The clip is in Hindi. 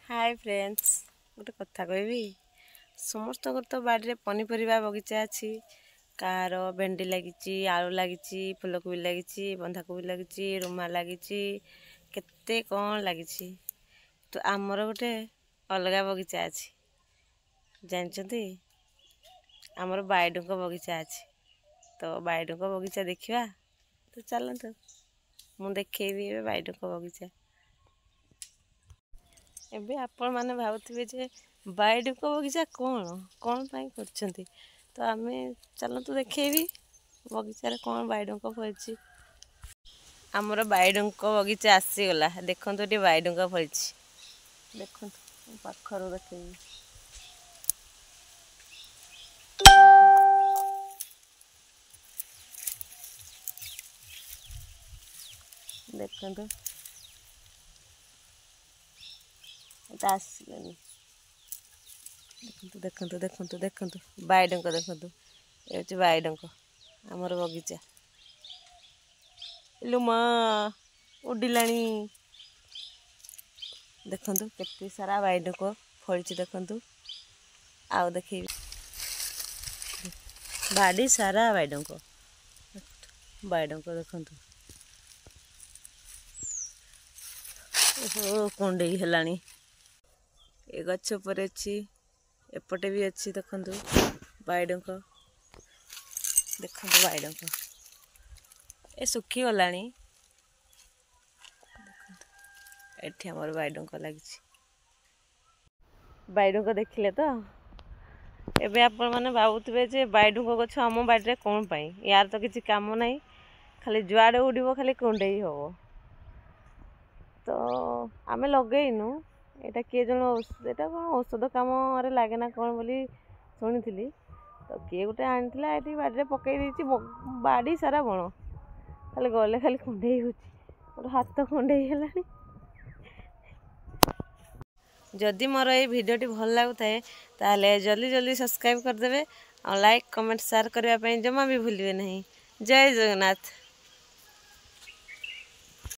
हाय फ्रेंड्स, गोटे कथा कहबी। समस्त तो बाड़ी पनीपरिया बगीचा अच्छी। कार भेंडी लगी, आलू लगी, फूलकोबी लगी, बंधाकोबी लगी, रुमा लगी, केते कौन लगी। तो आमर गोटे अलग बगीचा अच्छी। जानते आमर बाइडुंक बगीचा अच्छी। तो बाइडुंक बगीचा देखा। तो चलते मुझे देखी बाइडुंक बगीचा। एबे आपण माने भावुथिबे जे बाइडुंक बगीचा कौन पाई करछंती। तो आमे चलतु देखेबी बगीचा रे कौन बाइडुंक फळछि। हमर बाइडुंक बगीचा आसी गला। देखंतु टी बाइडुंक फळछि। देखंतु पाखरो देखेबी। देखंतु एटा आसीलानी। देखंतु देखंतु देखंतु देखंतु बाइडुंक देखंतु। ए होछि बाइडुंक हमर बगीचा। इलो मां उडिलानी। देखंतु केते सारा बाइडुंक फळछि। देखंतु आउ देखेबी बाड़ी सारा बाइडुंक। बाइडुंक देखंतु। ओहो कोंडेई हेलानी। ए गछ पर अच्छी एपटे भी अच्छी। देखंतु बाइडुंक। देखंतु बाइडुंक ए सुखी गलानी। एठी हमर बाइडुंक लागिछि। बाइडुंक देखिले तो एबे आपण माने भाबुथिबे जे बाइडुंक गछ हम बाड़ी रे कोन पाई। यार तो किछि काम नाही, खाली जुआडे उडिबो खाली कोंडेई होबो। तो आमे लगेइनु एटा किए जण एटा कोन औषध काम रे लागे ना कोन बोली सुनिथिली। तो किए गोटे आनिथिला एठी बाड़ी रे पकई देछि। बाड़ी सारा बण खाली गले खाली कोंडेई होछि। मोर हाथ कोंडेई हेलानी। जदि मोर ये भिडियोटी भल लागुताए ताले जल्दी जल्दी सब्सक्राइब कर देबे और लाइक कमेंट शेयर करबा पई जमा भी भूलिबे नहीं। जय जगन्नाथ।